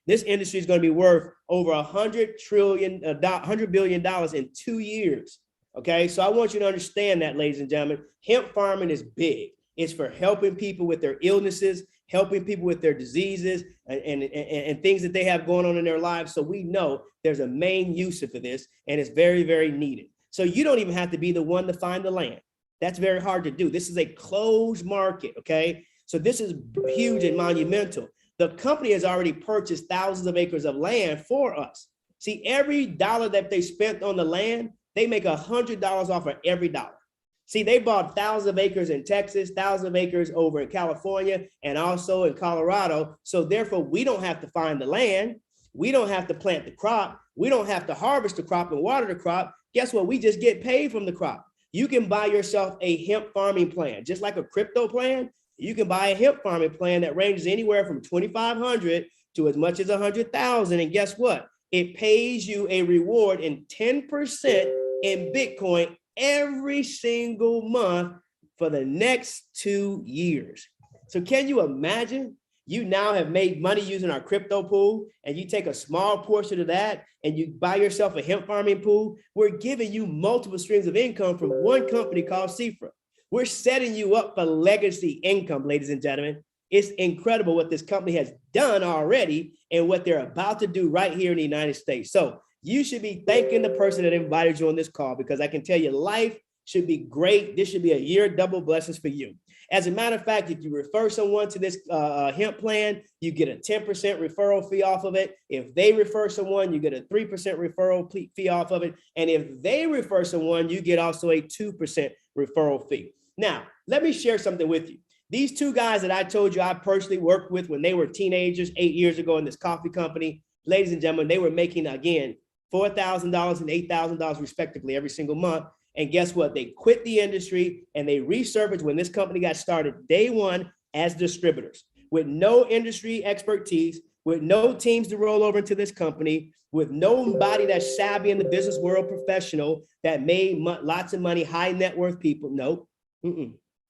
over $100 billion in 2 years, okay? So I want you to understand that, ladies and gentlemen, hemp farming is big. It's for helping people with their illnesses, helping people with their diseases and things that they have going on in their lives. So we know there's a main use for this, and it's very, very needed. So you don't even have to be the one to find the land. That's very hard to do. This is a closed market, okay? So this is huge and monumental. The company has already purchased thousands of acres of land for us. See, every dollar that they spent on the land, they make $100 off of every dollar. See, they bought thousands of acres in Texas, thousands of acres over in California, and also in Colorado. So therefore, we don't have to find the land. We don't have to plant the crop. We don't have to harvest the crop and water the crop. Guess what? We just get paid from the crop. You can buy yourself a hemp farming plan, just like a crypto plan. You can buy a hemp farming plan that ranges anywhere from 2,500 to as much as 100,000. And guess what? It pays you a reward in 10% in Bitcoin every single month for the next 2 years. So can you imagine? You now have made money using our crypto pool, and you take a small portion of that and you buy yourself a hemp farming pool. We're giving you multiple streams of income from one company called CFRA. We're setting you up for legacy income, ladies and gentlemen. It's incredible what this company has done already and what they're about to do right here in the United States. So you should be thanking the person that invited you on this call, because I can tell you life should be great. This should be a year of double blessings for you. As a matter of fact, if you refer someone to this hemp plan, you get a 10% referral fee off of it. If they refer someone, you get a 3% referral fee off of it. And if they refer someone, you get also a 2% referral fee. Now, let me share something with you. These two guys that I told you I personally worked with when they were teenagers 8 years ago in this coffee company, ladies and gentlemen, they were making, again, $4,000 and $8,000 respectively every single month. And guess what? They quit the industry and they resurfaced when this company got started day one as distributors with no industry expertise, with no teams to roll over into this company, with nobody that's savvy in the business world professional that made lots of money, high net worth people. Nope.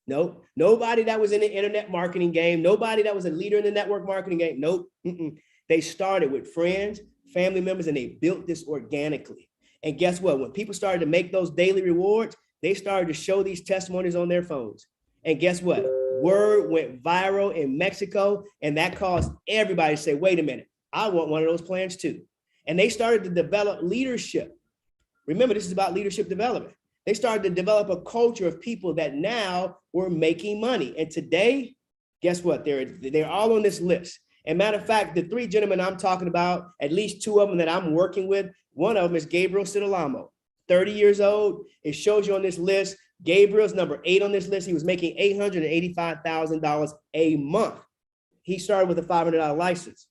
Nope. Nobody that was in the internet marketing game. Nobody that was a leader in the network marketing game. Nope. They started with friends, family members, and they built this organically. And guess what? When people started to make those daily rewards, they started to show these testimonies on their phones. And guess what? Word went viral in Mexico, and that caused everybody to say, wait a minute, I want one of those plans too. And they started to develop leadership. Remember, this is about leadership development. They started to develop a culture of people that now were making money. And today, guess what? They're all on this list. And matter of fact, the three gentlemen I'm talking about, at least two of them that I'm working with, one of them is Gabriel Sidolamo, 30 years old. It shows you on this list. Gabriel's number 8 on this list. He was making $885,000 a month. He started with a $500 license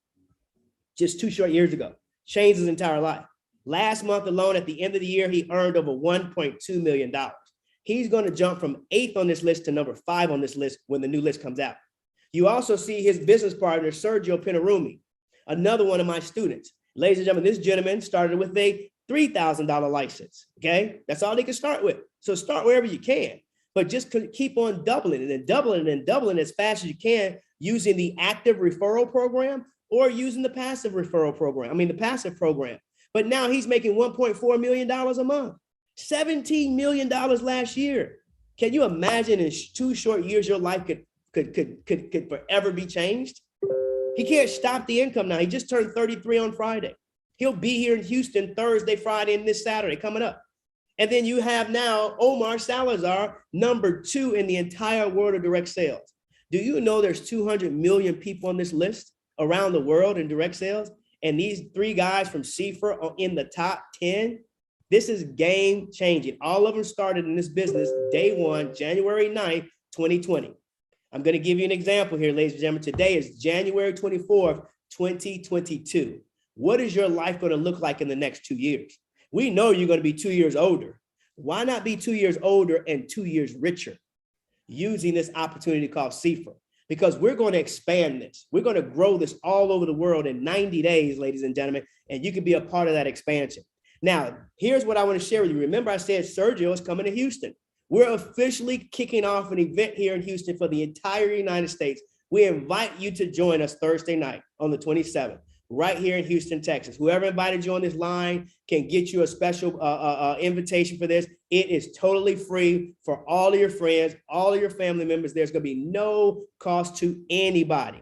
just 2 short years ago. Changed his entire life. Last month alone, at the end of the year, he earned over $1.2 million. He's going to jump from 8th on this list to number 5 on this list when the new list comes out. You also see his business partner, Sergio Pinarumi, another one of my students. Ladies and gentlemen, this gentleman started with a $3,000 license, okay? That's all they can start with. So start wherever you can, but just keep on doubling it and doubling it and doubling as fast as you can using the active referral program or using the passive referral program. The passive program. But now he's making $1.4 million a month, $17 million last year. Can you imagine in 2 short years, your life could forever be changed? He can't stop the income now. He just turned 33 on Friday. He'll be here in Houston Thursday, Friday, and this Saturday coming up. And then you have now Omar Salazar, number 2 in the entire world of direct sales. Do you know there's 200 million people on this list around the world in direct sales? And these 3 guys from CFRA are in the top 10. This is game changing. All of them started in this business day 1, January 9th, 2020. I'm going to give you an example here, ladies and gentlemen. Today is January 24th, 2022. What is your life going to look like in the next 2 years? We know you're going to be 2 years older. Why not be 2 years older and 2 years richer using this opportunity called CFRA? Because we're going to expand this. We're going to grow this all over the world in 90 days, ladies and gentlemen, and you can be a part of that expansion. Now, here's what I want to share with you. Remember, I said Sergio is coming to Houston. We're officially kicking off an event here in Houston for the entire United States. We invite you to join us Thursday night on the 27th, right here in Houston, Texas. Whoever invited you on this line can get you a special invitation for this. It is totally free for all of your friends, all of your family members. There's going to be no cost to anybody.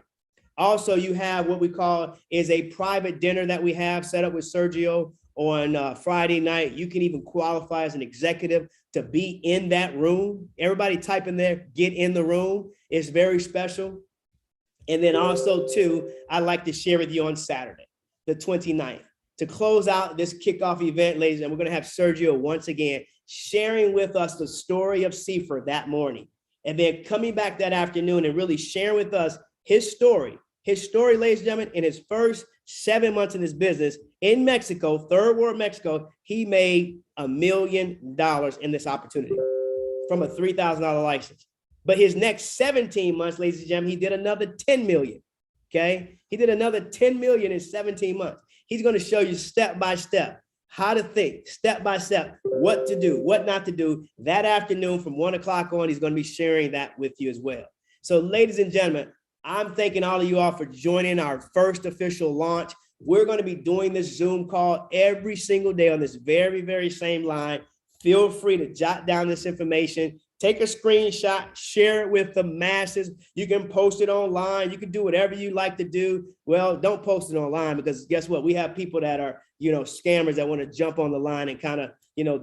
Also, you have what we call is a private dinner that we have set up with Sergio on Friday night. You can even qualify as an executive to be in that room. Everybody type in there, get in the room. It's very special. And then also too, I'd like to share with you on Saturday, the 29th. to close out this kickoff event, ladies, and we're going to have Sergio once again sharing with us the story of Seafer that morning. And then coming back that afternoon and really sharing with us his story, ladies and gentlemen, in his first 7 months in his business in Mexico, third world Mexico, he made $1 million in this opportunity from a $3,000 license. But his next 17 months, ladies and gentlemen, he did another 10 million. Okay. He did another 10 million in 17 months. He's going to show you step by step how to think, step by step, what to do, what not to do. That afternoon from 1 o'clock on, he's going to be sharing that with you as well. So, ladies and gentlemen, I'm thanking all of you all for joining our first official launch. We're going to be doing this Zoom call every single day on this very, very same line. Feel free to jot down this information. Take a screenshot, share it with the masses. You can post it online. You can do whatever you like to do. Well, don't post it online because guess what? We have people that are, scammers that want to jump on the line and kind of,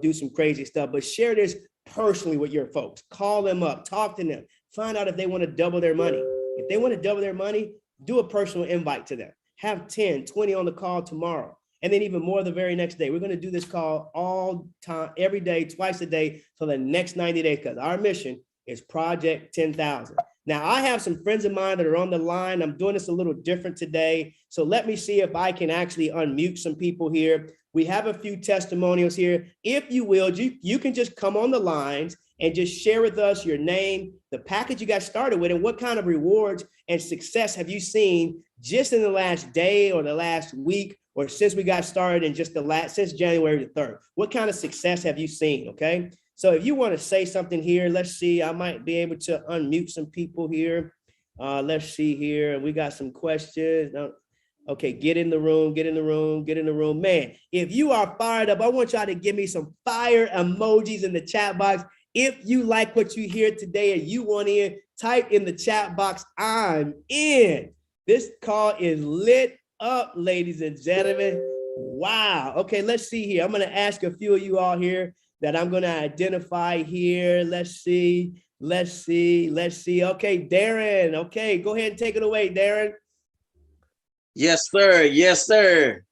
do some crazy stuff. But share this personally with your folks. Call them up, talk to them, find out if they want to double their money. If they want to double their money, do a personal invite to them. Have 10, 20 on the call tomorrow. And then even more the very next day. We're going to do this call all time, every day, twice a day for the next 90 days, because our mission is Project 10,000. Now, I have some friends of mine that are on the line. I'm doing this a little different today. So let me see if I can actually unmute some people here. We have a few testimonials here. If you will, you can just come on the lines and just share with us your name, the package you got started with, and what kind of rewards and success have you seen just in the last day or the last week, or since we got started in just since January the 3rd. What kind of success have you seen, okay? So if you want to say something here, let's see, I might be able to unmute some people here. Let's see here, we got some questions. Okay, get in the room. Man, if you are fired up, I want y'all to give me some fire emojis in the chat box. If you like what you hear today and you want in, type in the chat box, I'm in. This call is lit up, ladies and gentlemen. Wow. Okay, let's see here. I'm going to ask a few of you all here that I'm going to identify here. Let's see. Okay, Darren. Okay, go ahead and take it away, Darren. Yes, sir.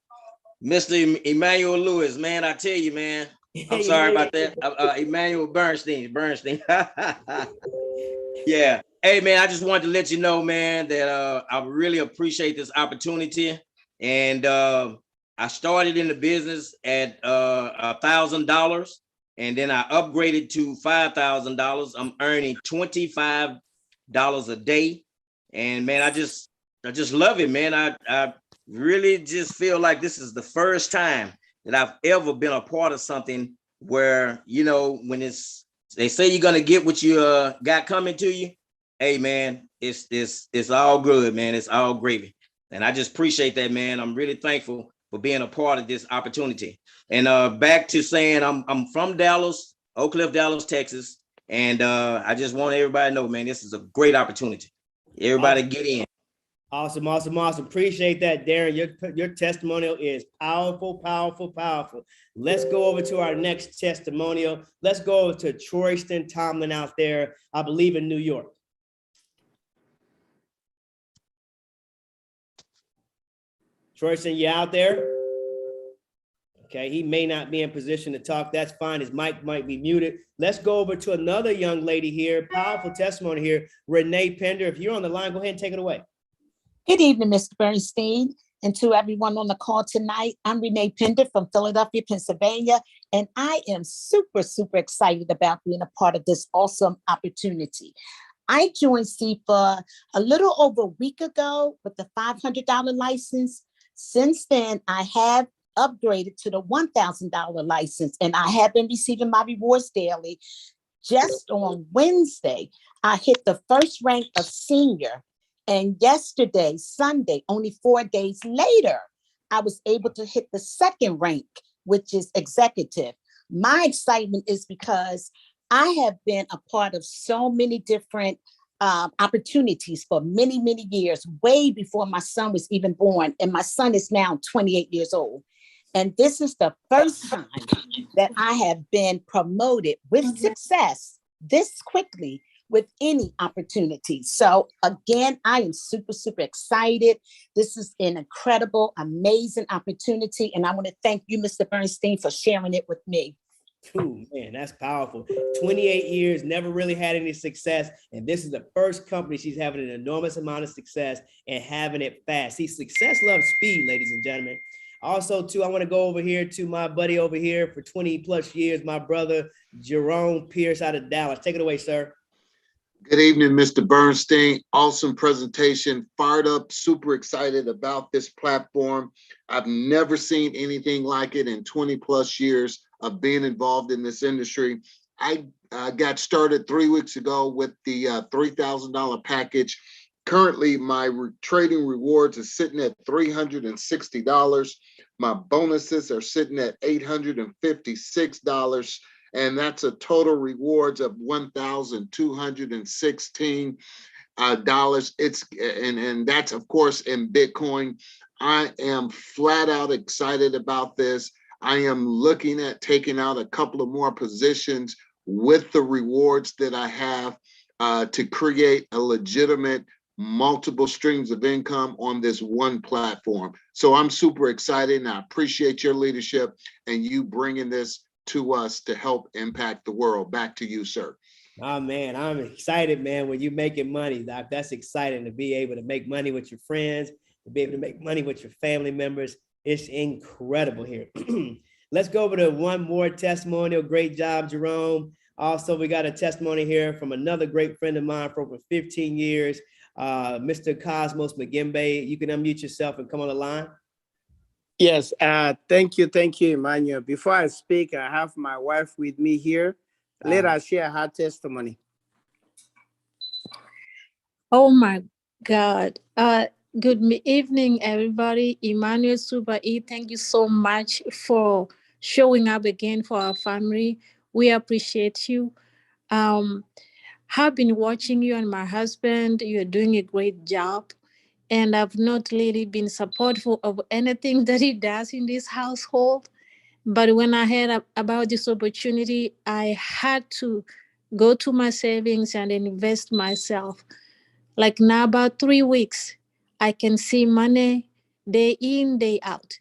Mr. Emmanuel Lewis, man, I tell you, man. I'm sorry about that. Emmanuel Bernstein. Yeah. Hey, man, I just wanted to let you know, man, that I really appreciate this opportunity. And I started in the business at $1,000, and then I upgraded to $5,000. I'm earning $25 a day. And man, I just love it, man. I really just feel like this is the first time that I've ever been a part of something where, when they say you're gonna get what you got coming to you. Hey, man, it's all good, man. It's all gravy. And I just appreciate that, man. I'm really thankful for being a part of this opportunity. And back to saying I'm from Dallas, Oak Cliff, Dallas, Texas. And I just want everybody to know, man, this is a great opportunity. Everybody get in. Awesome. Appreciate that, Darren. Your testimonial is powerful. Let's go over to our next testimonial. Let's go over to Troyston Tomlin out there, I believe in New York. Troyston, you out there? Okay, he may not be in position to talk. That's fine. His mic might be muted. Let's go over to another young lady here. Powerful testimony here. Renee Pender, if you're on the line, go ahead and take it away. Good evening, Mr. Bernstein, and to everyone on the call tonight. I'm Renee Pender from Philadelphia, Pennsylvania, and I am super excited about being a part of this awesome opportunity. I joined CIFA a little over a week ago with the $500 license. Since then, I have upgraded to the $1,000 license, and I have been receiving my rewards daily. Just on Wednesday, I hit the first rank of senior. And yesterday, Sunday, only 4 days later, I was able to hit the second rank, which is executive. My excitement is because I have been a part of so many different opportunities for many years, way before my son was even born. And my son is now 28 years old. And this is the first time that I have been promoted with success this quickly with any opportunity. So again, I am super, super excited. This is an incredible, amazing opportunity. And I want to thank you, Mr. Bernstein, for sharing it with me. Ooh, man, that's powerful. 28 years, never really had any success. And this is the first company she's having an enormous amount of success and having it fast. See, success loves speed, ladies and gentlemen. Also, too, I want to go over here to my buddy over here for 20 plus years, my brother, Jerome Pierce out of Dallas. Take it away, sir. Good evening, Mr. Bernstein. Awesome presentation. Fired up, super excited about this platform. I've never seen anything like it in 20 plus years of being involved in this industry. I got started 3 weeks ago with the $3,000 package. Currently, my trading rewards is sitting at $360. My bonuses are sitting at $856. And that's a total rewards of $1,216. And that's of course in Bitcoin. I am flat out excited about this. I am looking at taking out a couple of more positions with the rewards that I have to create a legitimate multiple streams of income on this one platform. So I'm super excited, and I appreciate your leadership and you bringing this to us to help impact the world. Back to you, sir. Oh man, I'm excited, man. When you're making money, Doc, that's exciting to be able to make money with your friends, to be able to make money with your family members. It's incredible here. Let's go over to one more testimonial. Great job, Jerome. Also, we got a testimony here from another great friend of mine for over 15 years, Mr. Cosmos McGimbe. You can unmute yourself and come on the line. Yes, thank you, Emmanuel. Before I speak, I have my wife with me here. Let her share her testimony. Oh my God. Good evening, everybody. Emmanuel Super E, thank you so much for showing up again for our family. We appreciate you. I've been watching you and my husband. You're doing a great job. And I've not really been supportive of anything that he does in this household. But when I heard about this opportunity, I had to go to my savings and invest myself. Like now, about 3 weeks, I can see money day in, day out.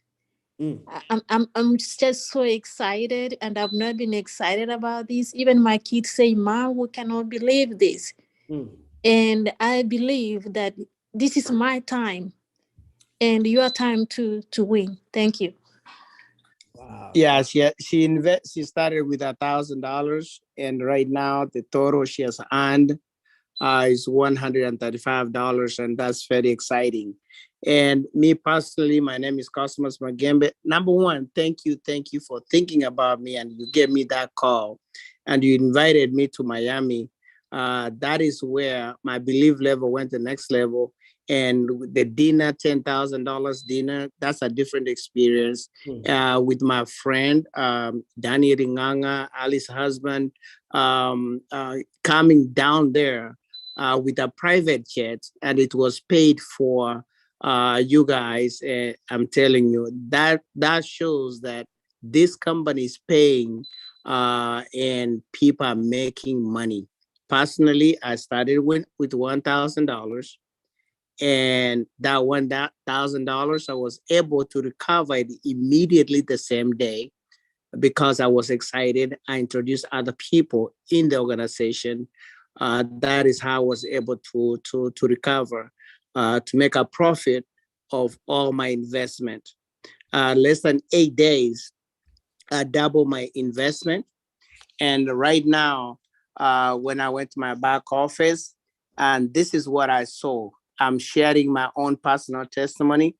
I'm just so excited, and I've not been excited about this. Even my kids say, "Mom, we cannot believe this." And I believe that this is my time and your time to win. Thank you. Wow. Yeah, she started with $1,000, and right now the total she has earned is $135, and that's very exciting. And me personally, my name is Cosmos Magembe. Number one, thank you for thinking about me, and you gave me that call, and you invited me to Miami. That is where my belief level went to the next level. And the dinner, $10,000 dinner, that's a different experience. With my friend, Danny Ringanga, Ali's husband, coming down there with a private jet, and it was paid for. You guys, I'm telling you, that shows that this company is paying and people are making money. Personally, I started with $1,000, and that $1,000 I was able to recover it immediately the same day because I was excited. I introduced other people in the organization. That is how I was able to recover, to make a profit of all my investment. Less than 8 days, I doubled my investment. And right now, when I went to my back office, and this is what I saw. I'm sharing my own personal testimony.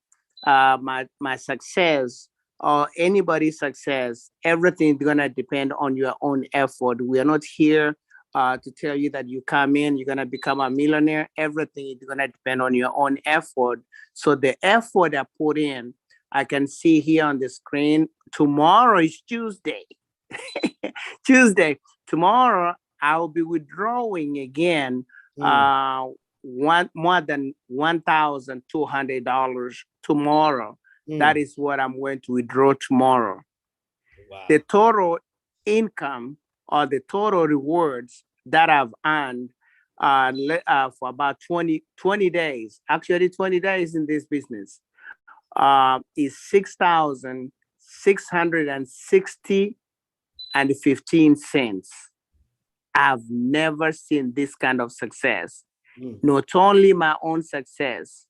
My success or anybody's success, everything is gonna depend on your own effort. We are not here to tell you that you come in, you're gonna become a millionaire. Everything is gonna depend on your own effort. So the effort I put in, I can see here on the screen. Tomorrow is Tuesday. Tomorrow I'll be withdrawing again more than $1,200 tomorrow. That is what I'm going to withdraw tomorrow. Wow. The total income or the total rewards that I've earned for about 20 days, actually 20 days in this business, is 6,660 and 15 cents. I've never seen this kind of success. Not only my own success,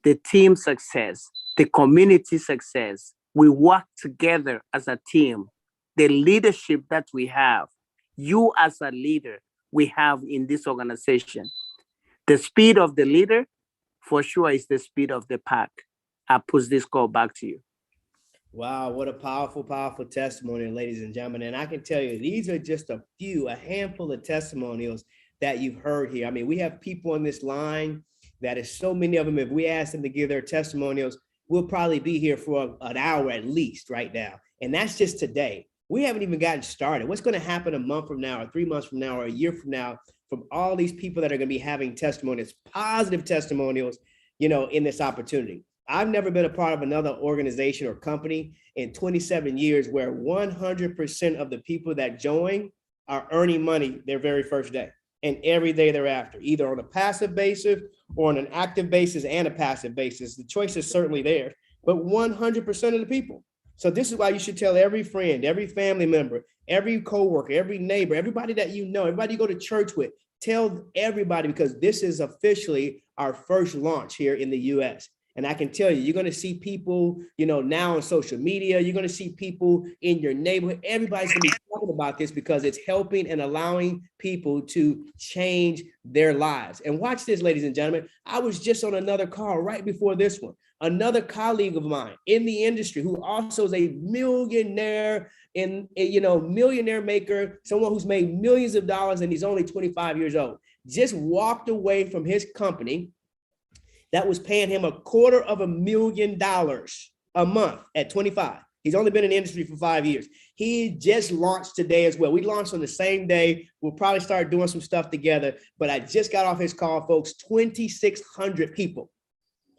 the team success, the community success. We work together as a team. The leadership that we have, you as a leader, we have in this organization. The speed of the leader, for sure, is the speed of the pack. I push this call back to you. Wow, what a powerful, powerful testimony, ladies and gentlemen. And I can tell you, these are just a handful of testimonials that you've heard here. I mean, we have people on this line that is so many of them. If we ask them to give their testimonials, we'll probably be here for an hour at least right now. And that's just today. We haven't even gotten started. What's going to happen a month from now, or 3 months from now, or a year from now, from all these people that are going to be having testimonials, positive testimonials, in this opportunity. I've never been a part of another organization or company in 27 years where 100% of the people that join are earning money their very first day and every day thereafter, either on a passive basis or on an active basis and a passive basis. The choice is certainly there, but 100% of the people. So this is why you should tell every friend, every family member, every coworker, every neighbor, everybody that you know, everybody you go to church with, tell everybody, because this is officially our first launch here in the US. And I can tell you, you're going to see people, now on social media, you're going to see people in your neighborhood. Everybody's going to be talking about this because it's helping and allowing people to change their lives. And watch this, ladies and gentlemen. I was just on another call right before this one. Another colleague of mine in the industry who also is a millionaire millionaire maker, someone who's made millions of dollars, and he's only 25 years old, just walked away from his company that was paying him $250,000 a month at 25. He's only been in the industry for 5 years. He just launched today as well. We launched on the same day. We'll probably start doing some stuff together, but I just got off his call, folks. 2,600 people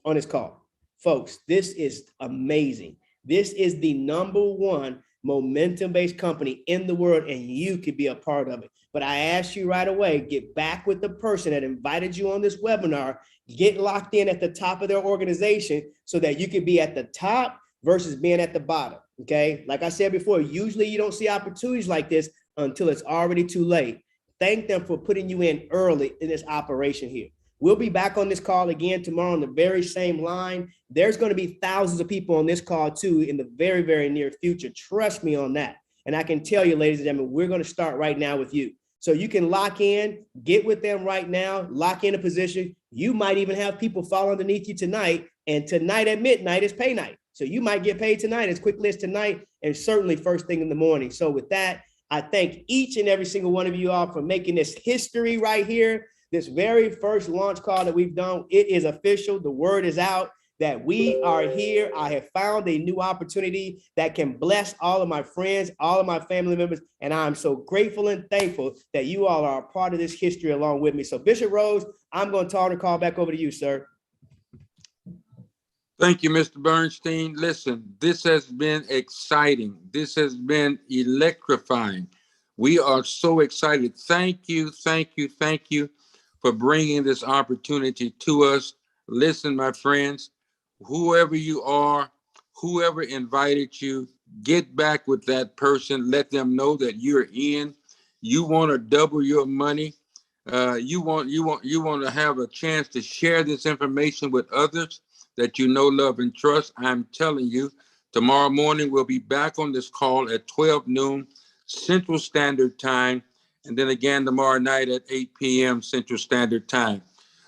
on his call. Folks, this is amazing. This is the #1 momentum-based company in the world, and you could be a part of it. But I asked you right away, get back with the person that invited you on this webinar, get locked in at the top of their organization so that you could be at the top versus being at the bottom, okay? Like I said before, usually you don't see opportunities like this until it's already too late. Thank them for putting you in early in this operation here. We'll be back on this call again tomorrow on the very same line. There's going to be thousands of people on this call too in the very, very near future. Trust me on that. And I can tell you, ladies and gentlemen, we're going to start right now with you. So you can lock in, get with them right now, lock in a position. You might even have people fall underneath you tonight. And tonight at midnight is pay night. So you might get paid tonight as quickly as tonight, and certainly first thing in the morning. So with that, I thank each and every single one of you all for making this history right here. This very first launch call that we've done, it is official. The word is out that we are here. I have found a new opportunity that can bless all of my friends, all of my family members, and I'm so grateful and thankful that you all are a part of this history along with me. So Bishop Rose, I'm going to turn the call back over to you, sir. Thank you, Mr. Bernstein. Listen, this has been exciting. This has been electrifying. We are so excited. Thank you, thank you, thank you for bringing this opportunity to us. Listen, my friends, whoever you are, whoever invited you, get back with that person. Let them know that you're in. You want to double your money. You want to have a chance to share this information with others that you know, love, and trust. I'm telling you, tomorrow morning we'll be back on this call at 12 noon Central Standard Time, and then again tomorrow night at 8 p.m. Central Standard Time.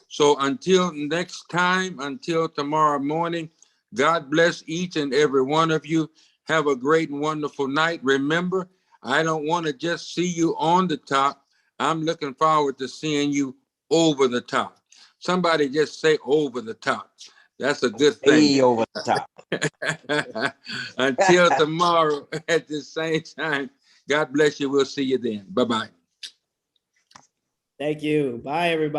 So until next time, until tomorrow morning, God bless each and every one of you. Have a great and wonderful night. Remember, I don't want to just see you on the top. I'm looking forward to seeing you over the top. Somebody just say over the top. That's a good thing. Way over the top. Until tomorrow at the same time, God bless you. We'll see you then. Bye-bye. Thank you. Bye, everybody.